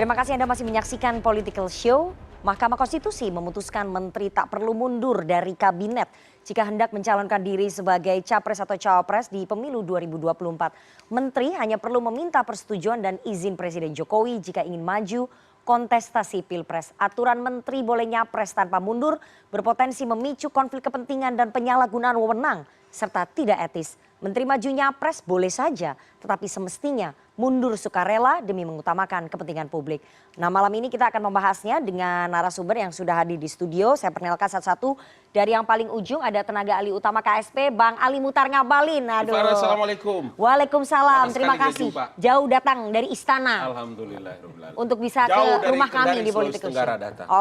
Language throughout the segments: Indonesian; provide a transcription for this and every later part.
Terima kasih Anda masih menyaksikan Political Show. Mahkamah Konstitusi memutuskan menteri tak perlu mundur dari kabinet jika hendak mencalonkan diri sebagai capres atau cawapres di pemilu 2024. Menteri hanya perlu meminta persetujuan dan izin Presiden Jokowi jika ingin maju kontestasi Pilpres. Aturan menteri boleh nyapres tanpa mundur berpotensi memicu konflik kepentingan dan penyalahgunaan wewenang serta tidak etis. Menteri maju nyapres boleh saja, tetapi semestinya mundur sukarela demi mengutamakan kepentingan publik. Nah, malam ini kita akan membahasnya dengan narasumber yang sudah hadir di studio. Saya perkenalkan satu-satu. Dari yang paling ujung ada tenaga ahli utama KSP, Bang Ali Muhtar Ngabalin. Aduh. Assalamualaikum. Waalaikumsalam. Terima kasih. Jauh datang dari istana. Alhamdulillah. Untuk bisa ke rumah kami di Political Show.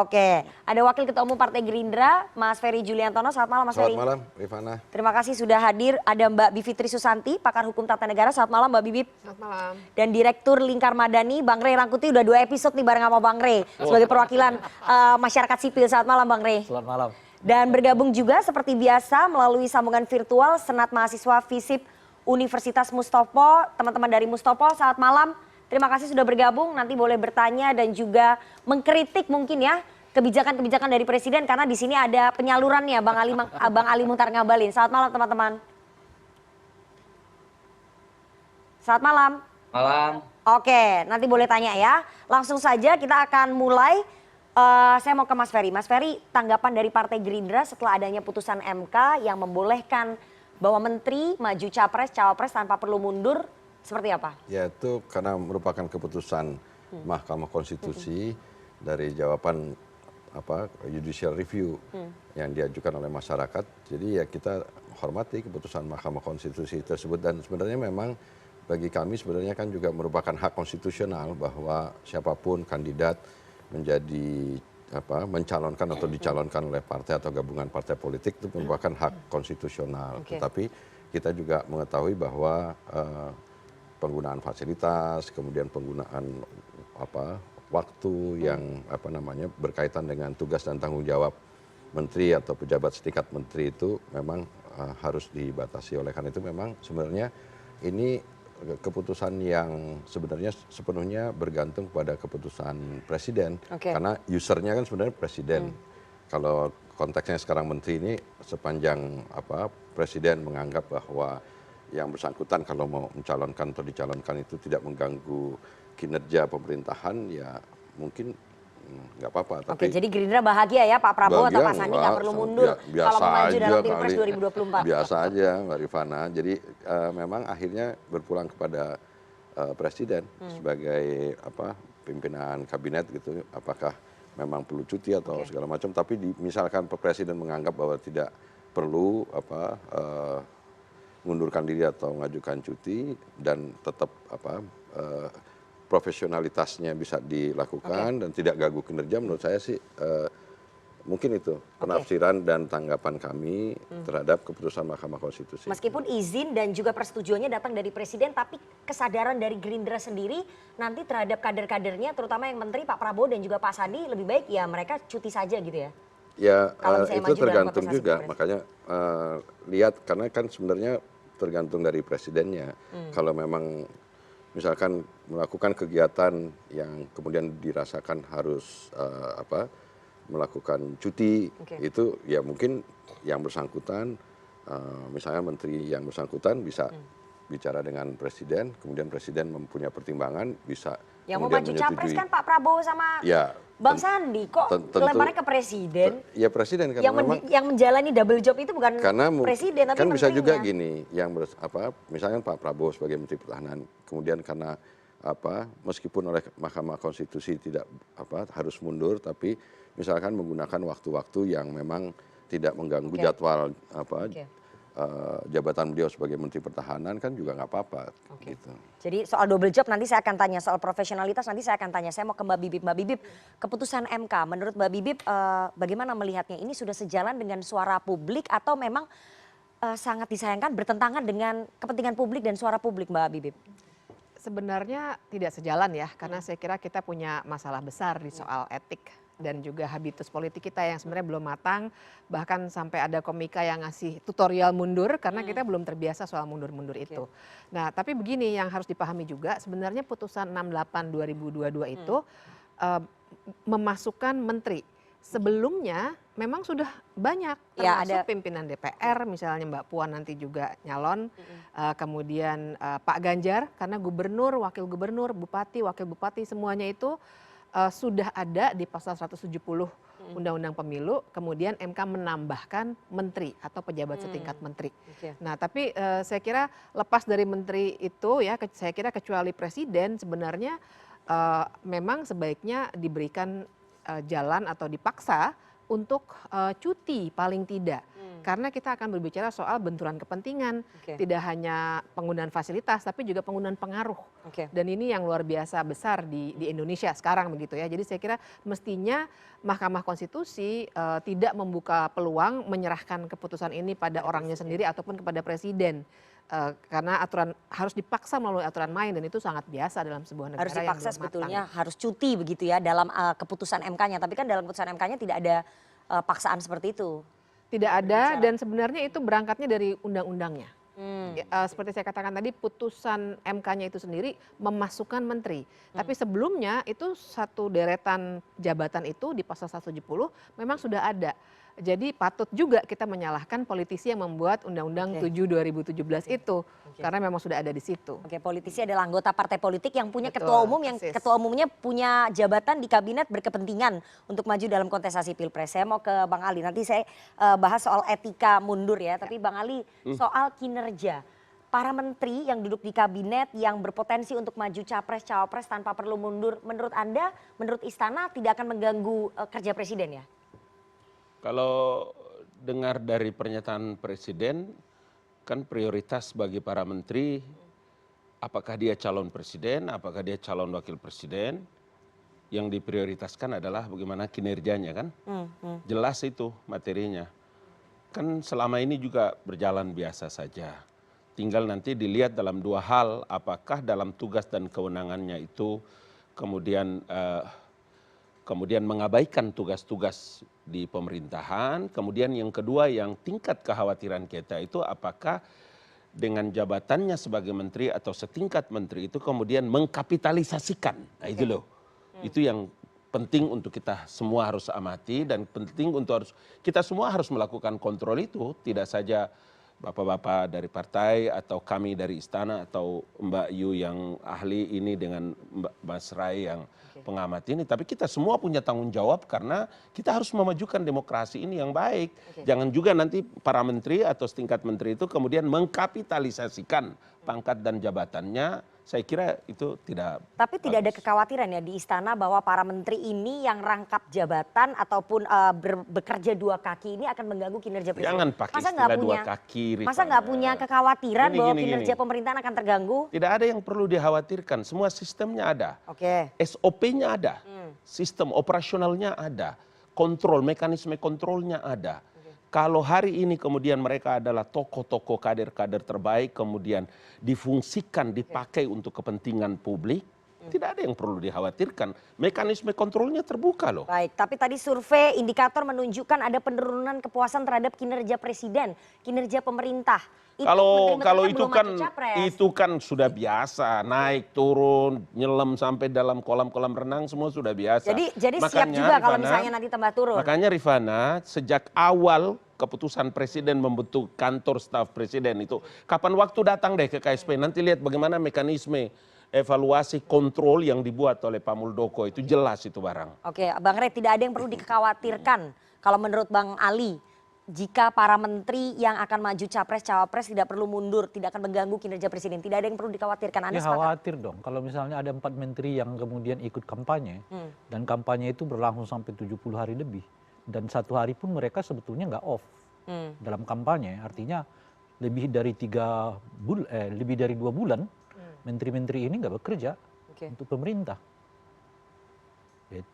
Oke. Ada Wakil Ketua Umum Partai Gerindra, Mas Ferry Juliantono. Selamat malam, Mas Ferry. Selamat malam, Rifana. Terima kasih sudah hadir. Ada Mbak Bivitri Susanti, pakar hukum tata negara. Selamat malam, Mbak Bibip. Selamat malam. Dan Direktur Lingkar Madani, Bang Rey Rangkuti. Udah 2 episode nih bareng sama Bang Rey sebagai perwakilan masyarakat sipil. Selamat malam, Bang Rey. Selamat malam. Dan bergabung juga seperti biasa melalui sambungan virtual Senat Mahasiswa FISIP Universitas Mustopo. Teman-teman dari Mustopo, selamat malam. Terima kasih sudah bergabung. Nanti boleh bertanya dan juga mengkritik mungkin ya kebijakan-kebijakan dari Presiden karena di sini ada penyalurannya, Bang Ali Muhtar Ngabalin. Selamat malam teman-teman. Selamat malam. Malam. Oke, nanti boleh tanya ya. Langsung saja kita akan mulai. Saya mau ke Mas Ferry. Mas Ferry, tanggapan dari Partai Gerindra setelah adanya putusan MK yang membolehkan bahwa menteri maju capres, cawapres tanpa perlu mundur, seperti apa? Ya itu karena merupakan keputusan Mahkamah Konstitusi dari jawaban judicial review yang diajukan oleh masyarakat. Jadi ya kita hormati keputusan Mahkamah Konstitusi tersebut dan sebenarnya memang bagi kami sebenarnya kan juga merupakan hak konstitusional bahwa siapapun kandidat menjadi mencalonkan atau dicalonkan oleh partai atau gabungan partai politik itu merupakan hak konstitusional. Tetapi kita juga mengetahui bahwa penggunaan fasilitas, kemudian penggunaan waktu yang berkaitan dengan tugas dan tanggung jawab menteri atau pejabat setingkat menteri itu memang harus dibatasi. Oleh karena itu memang sebenarnya ini keputusan yang sebenarnya sepenuhnya bergantung pada keputusan presiden karena usernya kan sebenarnya presiden. Kalau konteksnya sekarang menteri ini sepanjang presiden menganggap bahwa yang bersangkutan kalau mau mencalonkan atau dicalonkan itu tidak mengganggu kinerja pemerintahan ya mungkin nggak apa-apa. Oke, jadi Gerindra bahagia ya Pak Prabowo atau Pak Sandi nggak perlu mundur kalau mau maju dalam Pilpres 2024. Biasa aja Mbak Rifana. Jadi memang akhirnya berpulang kepada presiden sebagai pimpinan kabinet gitu. Apakah memang perlu cuti atau segala macam. Tapi misalkan presiden menganggap bahwa tidak perlu mengundurkan diri atau mengajukan cuti dan tetap profesionalitasnya bisa dilakukan dan tidak ganggu kinerja, menurut saya sih mungkin itu penafsiran dan tanggapan kami terhadap keputusan Mahkamah Konstitusi. Meskipun izin dan juga persetujuannya datang dari Presiden, tapi kesadaran dari Gerindra sendiri nanti terhadap kader-kadernya, terutama yang menteri Pak Prabowo dan juga Pak Sandi, lebih baik ya mereka cuti saja gitu ya? Ya itu tergantung juga, makanya lihat karena kan sebenarnya tergantung dari presidennya. Kalau memang misalkan melakukan kegiatan yang kemudian dirasakan harus melakukan cuti itu ya mungkin yang bersangkutan misalnya menteri yang bersangkutan bisa bicara dengan presiden, kemudian presiden mempunyai pertimbangan bisa yang mau maju capres kan Pak Prabowo sama Bang Sandi, kok lemparannya ke presiden? Ya presiden kan yang menjalani double job itu bukan presiden tapi kan bisa menterinya. juga gini, yang misalnya Pak Prabowo sebagai Menteri Pertahanan, kemudian karena meskipun oleh Mahkamah Konstitusi tidak harus mundur, tapi misalkan menggunakan waktu-waktu yang memang tidak mengganggu jadwal jabatan beliau sebagai Menteri Pertahanan kan juga nggak apa-apa. Gitu. Jadi soal double job nanti saya akan tanya, soal profesionalitas nanti saya akan tanya. Saya mau ke Mbak Bibip. Mbak Bibip, keputusan MK menurut Mbak Bibip bagaimana melihatnya? Ini sudah sejalan dengan suara publik atau memang sangat disayangkan bertentangan dengan kepentingan publik dan suara publik, Mbak Bibip? Sebenarnya tidak sejalan ya, karena saya kira kita punya masalah besar di soal etik dan juga habitus politik kita yang sebenarnya belum matang, bahkan sampai ada komika yang ngasih tutorial mundur karena kita belum terbiasa soal mundur-mundur itu. Nah, tapi begini yang harus dipahami juga, sebenarnya putusan 68 2022 itu memasukkan menteri. Sebelumnya memang sudah banyak termasuk pimpinan DPR, misalnya Mbak Puan nanti juga nyalon, kemudian Pak Ganjar karena gubernur, wakil gubernur, bupati, wakil bupati semuanya itu sudah ada di pasal 170 Undang-Undang Pemilu, kemudian MK menambahkan menteri atau pejabat setingkat menteri. Nah, tapi saya kira lepas dari menteri itu ya, saya kira kecuali presiden sebenarnya memang sebaiknya diberikan jalan atau dipaksa untuk cuti paling tidak. Karena kita akan berbicara soal benturan kepentingan, tidak hanya penggunaan fasilitas tapi juga penggunaan pengaruh. Dan ini yang luar biasa besar di Indonesia sekarang begitu ya. Jadi saya kira mestinya Mahkamah Konstitusi tidak membuka peluang menyerahkan keputusan ini pada orangnya sendiri ataupun kepada presiden. Karena aturan harus dipaksa melalui aturan main dan itu sangat biasa dalam sebuah negara harus yang dipaksa belum sebetulnya, matang. harus cuti begitu ya dalam keputusan MK-nya. Tapi kan dalam keputusan MK-nya tidak ada paksaan seperti itu. Tidak ada dan sebenarnya itu berangkatnya dari undang-undangnya. Seperti saya katakan tadi, putusan MK-nya itu sendiri memasukkan menteri. Tapi sebelumnya itu satu deretan jabatan itu di pasal 170 memang sudah ada. Jadi patut juga kita menyalahkan politisi yang membuat Undang-Undang 7 2017 itu karena memang sudah ada di situ. Politisi adalah anggota partai politik yang punya ketua umum, yang ketua umumnya punya jabatan di kabinet berkepentingan untuk maju dalam kontestasi Pilpres. Saya mau ke Bang Ali, nanti saya bahas soal etika mundur ya. Tapi Bang Ali, soal kinerja para menteri yang duduk di kabinet yang berpotensi untuk maju capres cawapres tanpa perlu mundur, menurut Anda, menurut Istana tidak akan mengganggu kerja presiden ya? Kalau dengar dari pernyataan presiden, kan prioritas bagi para menteri, apakah dia calon presiden, apakah dia calon wakil presiden, yang diprioritaskan adalah bagaimana kinerjanya kan. Jelas itu materinya. Kan selama ini juga berjalan biasa saja. Tinggal nanti dilihat dalam dua hal, apakah dalam tugas dan kewenangannya itu kemudian mengabaikan tugas-tugas di pemerintahan. Kemudian yang kedua yang tingkat kekhawatiran kita itu apakah dengan jabatannya sebagai menteri atau setingkat menteri itu kemudian mengkapitalisasikan. Nah itu loh, itu yang penting untuk kita semua harus amati dan penting untuk kita semua harus melakukan kontrol itu. Tidak saja bapak-bapak dari partai atau kami dari istana atau Mbak Yu yang ahli ini dengan Mas Rai yang pengamat ini, tapi kita semua punya tanggung jawab karena kita harus memajukan demokrasi ini yang baik. Jangan juga nanti para menteri atau setingkat menteri itu kemudian mengkapitalisasikan pangkat dan jabatannya. Saya kira itu tidak. Tapi tidak ada kekhawatiran ya di istana bahwa para menteri ini yang rangkap jabatan ataupun bekerja dua kaki ini akan mengganggu kinerja presiden. Jangan pakai istilah dua kaki, Rifana. Masa nggak punya kekhawatiran bahwa kinerja pemerintahan akan terganggu? Tidak ada yang perlu dikhawatirkan, semua sistemnya ada. SOP-nya ada, sistem operasionalnya ada, kontrol, mekanisme kontrolnya ada. Kalau hari ini kemudian mereka adalah tokoh-tokoh kader-kader terbaik, kemudian difungsikan, dipakai untuk kepentingan publik, tidak ada yang perlu dikhawatirkan. Mekanisme kontrolnya terbuka loh. Baik, tapi tadi survei indikator menunjukkan ada penurunan kepuasan terhadap kinerja presiden, kinerja pemerintah. Kalau itu kan sudah biasa, naik turun, nyelam sampai dalam kolam-kolam renang semua sudah biasa. Jadi siap juga Rifana, kalau misalnya nanti tambah turun. Makanya Rifana, sejak awal keputusan presiden membentuk kantor staf presiden itu, kapan waktu datang deh ke KSP, nanti lihat bagaimana mekanisme evaluasi kontrol yang dibuat oleh Pak Muldoko, itu jelas itu barang. Oke, Bang Rey, tidak ada yang perlu dikhawatirkan kalau menurut Bang Ali, jika para menteri yang akan maju capres cawapres tidak perlu mundur, tidak akan mengganggu kinerja presiden, tidak ada yang perlu dikhawatirkan. Anda sepakat? Khawatir dong kalau misalnya ada 4 menteri yang kemudian ikut kampanye dan kampanye itu berlangsung sampai 70 hari lebih dan 1 hari pun mereka sebetulnya nggak off dalam kampanye, artinya lebih dari 2 bulan menteri-menteri ini nggak bekerja untuk pemerintah.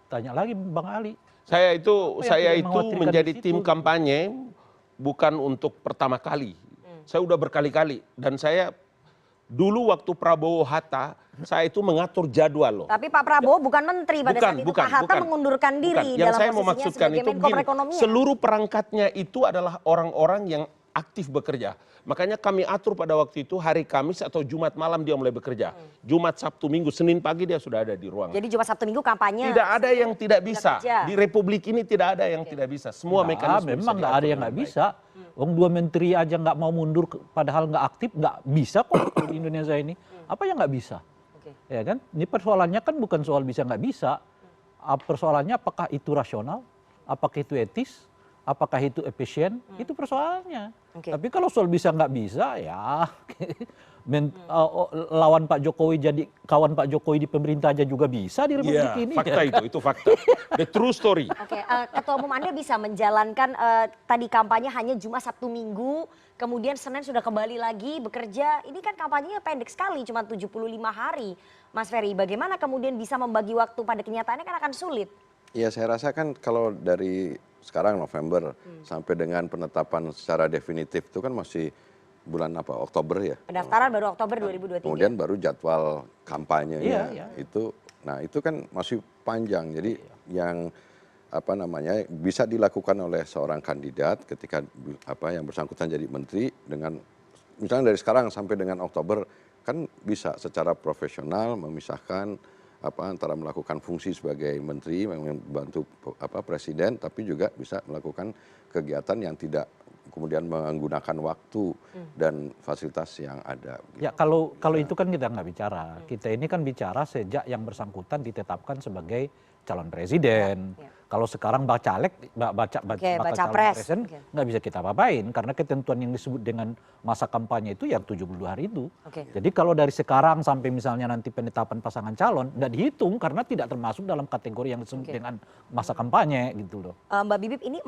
Tanya lagi Bang Ali. Saya itu menjadi tim kampanye bukan untuk pertama kali. Saya udah berkali-kali dan saya dulu waktu Prabowo Hatta Saya itu mengatur jadwal loh. Tapi Pak Prabowo bukan menteri pada saat itu. Pak Hatta mengundurkan diri Yang dalam saya mau posisinya maksudkan sebagai itu Menko begini, Perekonomian. seluruh perangkatnya itu adalah orang-orang yang aktif bekerja. Makanya kami atur pada waktu itu hari Kamis atau Jumat malam dia mulai bekerja. Jumat, Sabtu, Minggu, Senin pagi dia sudah ada di ruangan. Jadi Jumat, Sabtu, Minggu kampanye. Tidak ada yang tidak bisa. kerja. Di Republik ini tidak ada yang tidak bisa. Semua mekanisme memang nggak ada yang nggak bisa. Wong 2 menteri aja nggak mau mundur, padahal nggak aktif, nggak bisa kok di Indonesia ini. Apa yang nggak bisa? Ya kan? Ini persoalannya kan bukan soal bisa nggak bisa. Persoalannya apakah itu rasional, apakah itu etis, apakah itu efisien, itu persoalannya. Tapi kalau soal bisa nggak bisa, ya lawan Pak Jokowi jadi kawan Pak Jokowi di pemerintah aja juga bisa di Republik ini. Fakta itu fakta. The true story. Ketua Umum Anda bisa menjalankan tadi kampanye hanya Jumat, Sabtu, Minggu, kemudian Senin sudah kembali lagi bekerja. Ini kan kampanyenya pendek sekali, cuma 75 hari. Mas Ferry, bagaimana kemudian bisa membagi waktu pada kenyataannya kan akan sulit? Ya saya rasa kan kalau dari sekarang November sampai dengan penetapan secara definitif itu kan masih bulan apa? Oktober ya. Pendaftaran baru Oktober 2023. Kemudian baru jadwal kampanyenya itu. Nah itu kan masih panjang. Jadi yang apa namanya bisa dilakukan oleh seorang kandidat ketika yang bersangkutan jadi menteri dengan misalnya dari sekarang sampai dengan Oktober kan bisa secara profesional memisahkan antara melakukan fungsi sebagai menteri membantu presiden tapi juga bisa melakukan kegiatan yang tidak kemudian menggunakan waktu dan fasilitas yang ada. Ya kalau itu kan kita nggak bicara. Kita ini kan bicara sejak yang bersangkutan ditetapkan sebagai calon presiden. Kalau sekarang baca calon presiden nggak bisa kita apa-apain karena ketentuan yang disebut dengan masa kampanye itu yang 72 hari itu. Jadi kalau dari sekarang sampai misalnya nanti penetapan pasangan calon nggak dihitung karena tidak termasuk dalam kategori yang disebut dengan masa kampanye gitu loh. Mbak Bibip, ini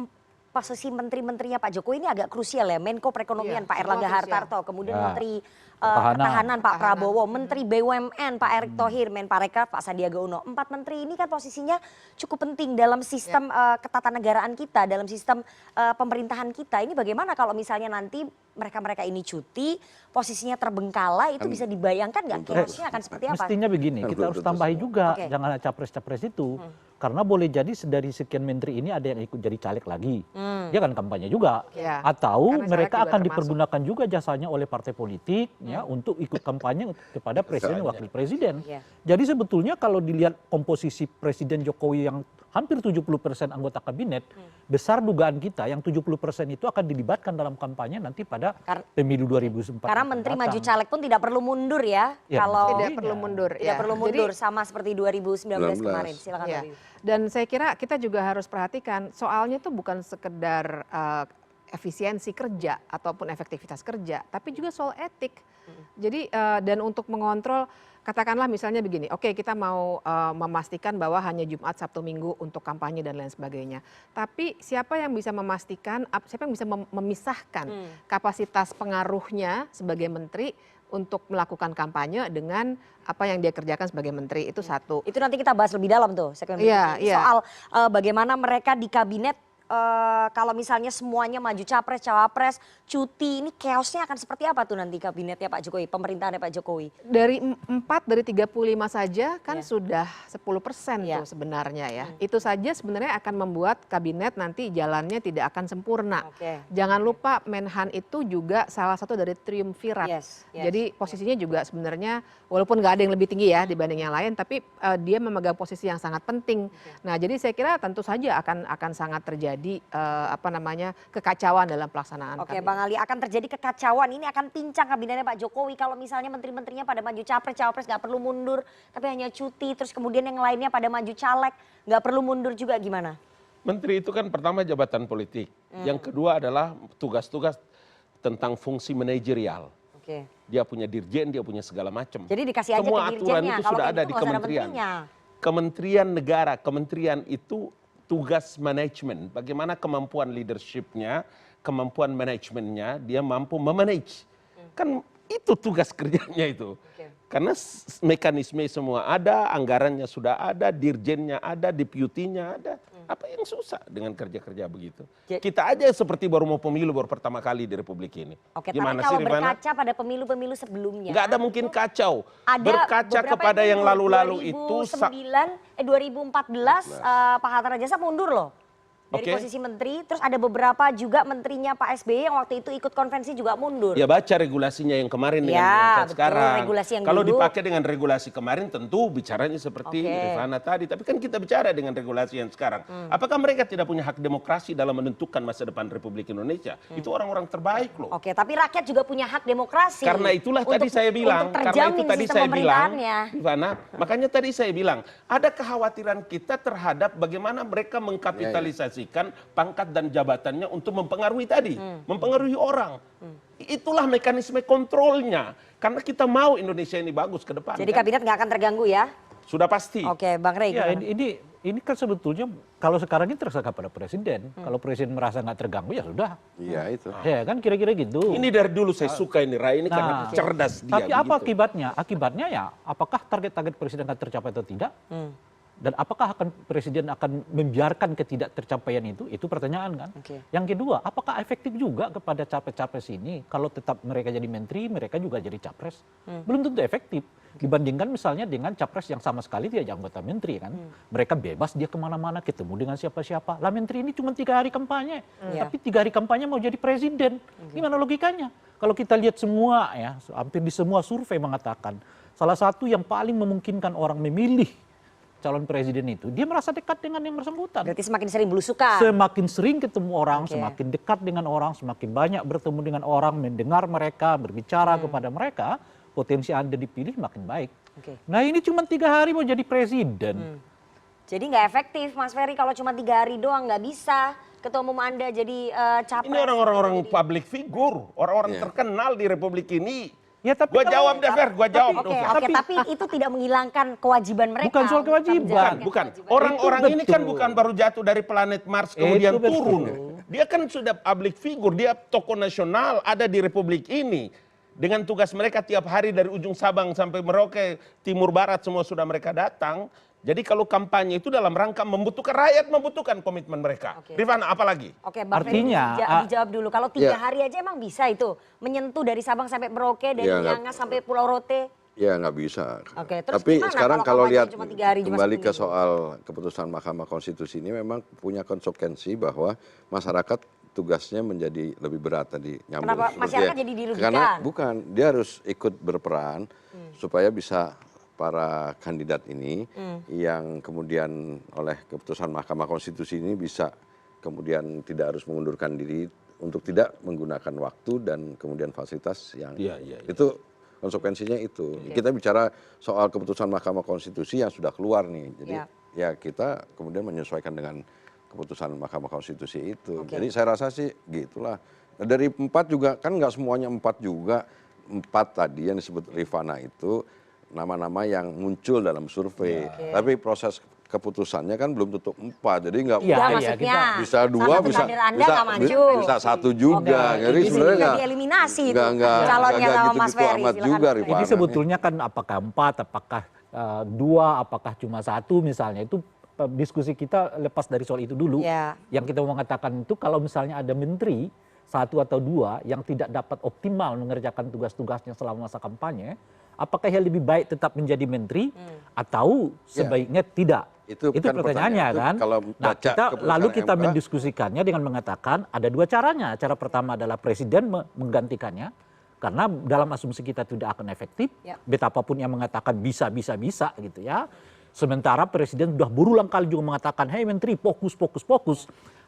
posisi menteri-menterinya Pak Jokowi ini agak krusial ya. Menko Perekonomian Pak Erlangga Hartarto, kemudian Menteri Pertahanan Pak Prabowo, Menteri BUMN Pak Erick Thohir, Menparekraf Pak Sandiaga Uno. 4 menteri ini kan posisinya cukup penting dalam sistem ketatanegaraan kita, dalam sistem pemerintahan kita. Ini bagaimana kalau misalnya nanti mereka-mereka ini cuti, posisinya terbengkalai, itu bisa dibayangkan nggak chaosnya akan seperti apa? Mestinya begini, kita harus tambahi juga, jangan ada capres-capres itu. Karena boleh jadi dari sekian menteri ini ada yang ikut jadi caleg lagi. Dia kan kampanye juga. Atau mereka akan dipergunakan juga jasanya oleh partai politik ya untuk ikut kampanye kepada presiden dan wakil presiden. Jadi sebetulnya kalau dilihat komposisi Presiden Jokowi yang hampir 70% anggota kabinet, besar dugaan kita yang 70% itu akan dilibatkan dalam kampanye nanti pada pemilu 2024. Karena menteri maju caleg pun tidak perlu mundur ya. Kalau tidak perlu mundur. Tidak perlu mundur sama seperti 2019 kemarin. Silakan Mbak Bibi. Dan saya kira kita juga harus perhatikan soalnya itu bukan sekedar efisiensi kerja ataupun efektivitas kerja, tapi juga soal etik. Jadi dan untuk mengontrol, katakanlah misalnya begini, oke kita mau memastikan bahwa hanya Jumat, Sabtu, Minggu untuk kampanye dan lain sebagainya. Tapi siapa yang bisa memastikan, siapa yang bisa memisahkan kapasitas pengaruhnya sebagai menteri untuk melakukan kampanye dengan apa yang dia kerjakan sebagai menteri, itu satu. Itu nanti kita bahas lebih dalam tuh segmen berikutnya. Soal bagaimana mereka di kabinet kalau misalnya semuanya maju capres, cawapres, cuti, ini chaosnya akan seperti apa tuh nanti kabinetnya Pak Jokowi, pemerintahannya Pak Jokowi? Dari 4 dari 35 saja kan sudah 10% tuh sebenarnya ya. Itu saja sebenarnya akan membuat kabinet nanti jalannya tidak akan sempurna. Jangan lupa Menhan itu juga salah satu dari triumvirat. Jadi posisinya juga sebenarnya walaupun nggak ada yang lebih tinggi ya dibanding yang lain, tapi dia memegang posisi yang sangat penting. Nah jadi saya kira tentu saja akan sangat terjadi kekacauan dalam pelaksanaan. Bang Ali, akan terjadi kekacauan, ini akan pincang kabinetnya Pak Jokowi kalau misalnya menteri-menterinya pada maju capres, cawapres nggak perlu mundur, tapi hanya cuti, terus kemudian yang lainnya pada maju caleg, nggak perlu mundur juga, gimana? Menteri itu kan pertama jabatan politik, yang kedua adalah tugas-tugas tentang fungsi manajerial. Dia punya dirjen, dia punya segala macam. Jadi dikasih aja semua ke aturan dirjennya, itu kalau sudah kayak ada gitu di nggak usah ada kementerian. menterinya. Kementerian negara, kementerian itu tugas manajemen, bagaimana kemampuan leadershipnya, kemampuan manajemennya, dia mampu memanage. Kan itu tugas kerjanya itu. Karena mekanisme semua ada, anggarannya sudah ada, dirjennya ada, deputinya ada. Apa yang susah dengan kerja-kerja begitu? Kita aja seperti baru mau pemilu baru pertama kali di Republik ini. Oke, Gimana tapi kalau sih, Rifana? berkaca pada pemilu-pemilu sebelumnya. Nggak ada mungkin kacau. Ada Berkaca beberapa kepada yang mundur. lalu-lalu itu. 2014 Pak Hatta Rajasa mundur loh. Dari Oke. posisi menteri, terus ada beberapa juga menterinya Pak SBY yang waktu itu ikut konvensi juga mundur. Ya baca regulasinya yang kemarin dengan Ya, yang betul, sekarang. regulasi yang Kalau dulu. dipakai dengan regulasi kemarin tentu bicaranya seperti Oke. Rifana tadi. Tapi kan kita bicara dengan regulasi yang sekarang. Apakah mereka tidak punya hak demokrasi dalam menentukan masa depan Republik Indonesia? Itu orang-orang terbaik loh. Oke, tapi rakyat juga punya hak demokrasi. Karena itulah tadi saya bilang, untuk karena terjamin itu tadi sistem saya bilang, pemerintahannya. Rifana, makanya tadi saya bilang, ada kekhawatiran kita terhadap bagaimana mereka mengkapitalisasikan pangkat dan jabatannya untuk mempengaruhi tadi, mempengaruhi orang. Itulah mekanisme kontrolnya. Karena kita mau Indonesia ini bagus ke depan. Jadi kan? kabinet nggak akan terganggu ya? Sudah pasti. Oke, Bang Rey. Ya, gimana? ini kan sebetulnya kalau sekarang ini terserah pada presiden. Kalau presiden merasa nggak terganggu ya sudah. Iya itu. Ya kan kira-kira gitu. Ini dari dulu saya suka ini Rai ini karena cerdas dia. Tapi apa begitu. akibatnya? Akibatnya ya apakah target-target presiden akan tercapai atau tidak? Dan apakah presiden akan membiarkan ketidaktercapaian itu? Itu pertanyaan kan. Oke. Yang kedua, apakah efektif juga kepada capres-capres ini kalau tetap mereka jadi menteri, mereka juga jadi capres? Belum tentu efektif. Dibandingkan misalnya dengan capres yang sama sekali tidak jadi anggota menteri kan. Mereka bebas dia kemana-mana, ketemu dengan siapa-siapa. Lah menteri ini cuma 3 hari kampanye. Tapi 3 hari kampanye mau jadi presiden. Gimana logikanya? Kalau kita lihat semua ya, hampir di semua survei mengatakan, salah satu yang paling memungkinkan orang memilih calon presiden itu, dia merasa dekat dengan yang bersangkutan. Berarti semakin sering belusukan. Semakin sering ketemu orang, Oke. semakin dekat dengan orang, semakin banyak bertemu dengan orang, mendengar mereka, berbicara kepada mereka, potensi Anda dipilih makin baik. Oke. Nah ini cuma 3 hari mau jadi presiden. Jadi nggak efektif Mas Ferry kalau cuma 3 hari doang nggak bisa ketua umum Anda jadi capres. Ini orang-orang public figure, orang-orang terkenal di Republik ini. Ya, tapi Gua kalau- jawab deh, Fer, gua jawab. Oke, dong, Fer. tapi itu tidak menghilangkan kewajiban mereka. Bukan soal untuk kewajiban. menjalankan Bukan. kewajiban. Orang-orang Itu ini kan betul. bukan baru jatuh dari planet Mars kemudian Itu betul. turun. Dia kan sudah public figure, dia tokoh nasional ada di Republik ini. Dengan tugas mereka tiap hari dari ujung Sabang sampai Merauke, Timur Barat semua sudah mereka datang. Jadi kalau kampanye itu dalam rangka membutuhkan rakyat, membutuhkan komitmen mereka. Oke. Rifana, apa lagi? Oke, Bang Artinya, Ferry dijawab dulu. Kalau 3 Ya. hari aja emang bisa itu menyentuh dari Sabang sampai Merauke, dari Ya, nggak- Miangas sampai Pulau Rote. Ya nggak bisa. Oke, terus Tapi gimana sekarang kalau kalau kampanye lihat cuma 3 hari, cuma kembali ke seminggu? soal keputusan Mahkamah Konstitusi ini memang punya konsekuensi bahwa masyarakat tugasnya menjadi lebih berat tadi nyambung. Kenapa seperti masyarakat ya. jadi dirugikan? Karena bukan, dia harus ikut berperan supaya bisa para kandidat ini yang kemudian oleh keputusan Mahkamah Konstitusi ini bisa kemudian tidak harus mengundurkan diri untuk tidak menggunakan waktu dan kemudian fasilitas yang Iya, iya, iya. itu konsekuensinya itu. Kita bicara soal keputusan Mahkamah Konstitusi yang sudah keluar nih. Jadi ya kita kemudian menyesuaikan dengan keputusan Mahkamah Konstitusi itu. Jadi saya rasa sih gitulah. Nah, dari 4 juga kan nggak semuanya 4 juga. 4 tadi yang disebut Rifana itu nama-nama yang muncul dalam survei. Tapi proses keputusannya kan belum tutup 4. Jadi nggak Iya, Ya, iya, maksudnya bisa 2 salah satu bisa kader Anda nggak maju. bisa 1 juga. Oke, Jadi ini sebenarnya sudah nggak dieliminasi itu nggak calonnya sama Mas gitu-gitu Ferry. amat Silakan, juga, Mas Ferry. Rifana. Ini sebetulnya kan apakah 4, apakah 2, apakah cuma 1 misalnya. Itu diskusi kita lepas dari soal itu dulu. Ya. Yang kita mau mengatakan itu kalau misalnya ada menteri 1 atau 2 yang tidak dapat optimal mengerjakan tugas-tugasnya selama masa kampanye, apakah yang lebih baik tetap menjadi menteri atau sebaiknya tidak? Itu kan pertanyaannya pertanyaan. kan. Itu kalau Nah, baca keputusan lalu kita MK. mendiskusikannya dengan mengatakan ada 2 caranya. Cara pertama adalah presiden menggantikannya. Karena dalam asumsi kita tidak akan efektif, Ya. betapapun yang mengatakan bisa gitu ya. Sementara presiden sudah berulang kali juga mengatakan, hei menteri fokus.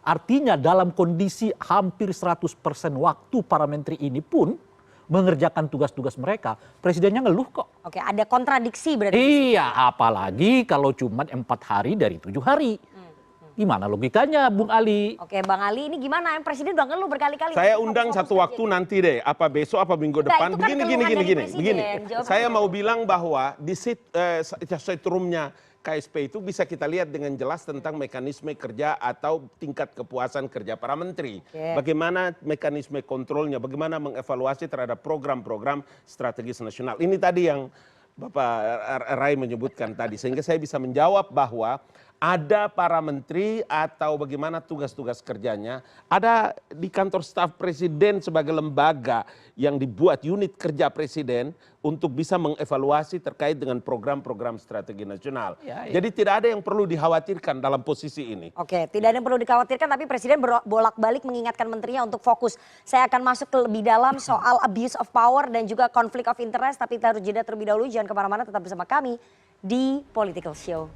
Artinya dalam kondisi hampir 100% waktu para menteri ini pun mengerjakan tugas-tugas mereka, presidennya ngeluh kok. Oke, ada kontradiksi berarti. Iya, apalagi kalau cuma 4 hari dari 7 hari. Gimana logikanya Bung Ali? Oke, Bang Ali ini gimana? Presiden udah ngeluh berkali-kali. Saya Fokus undang satu aja waktu gitu. nanti deh, apa besok apa minggu Enggak, depan. itu kan keluhan dari presiden. Jawab Saya aja. mau bilang bahwa di setrumnya KSP itu bisa kita lihat dengan jelas tentang mekanisme kerja atau tingkat kepuasan kerja para menteri. Oke. Bagaimana mekanisme kontrolnya, bagaimana mengevaluasi terhadap program-program strategis nasional. Ini tadi yang Bapak Rai menyebutkan tadi, sehingga saya bisa menjawab bahwa ada para menteri atau bagaimana tugas-tugas kerjanya, ada di kantor staf presiden sebagai lembaga yang dibuat unit kerja presiden untuk bisa mengevaluasi terkait dengan program-program strategi nasional. Jadi tidak ada yang perlu dikhawatirkan dalam posisi ini. Oke, tidak ada yang perlu dikhawatirkan, tapi Presiden bolak-balik mengingatkan menterinya untuk fokus. Saya akan masuk ke lebih dalam soal abuse of power dan juga conflict of interest, tapi kita harus jeda terlebih dahulu. Jangan kemana-mana, tetap bersama kami di Political Show.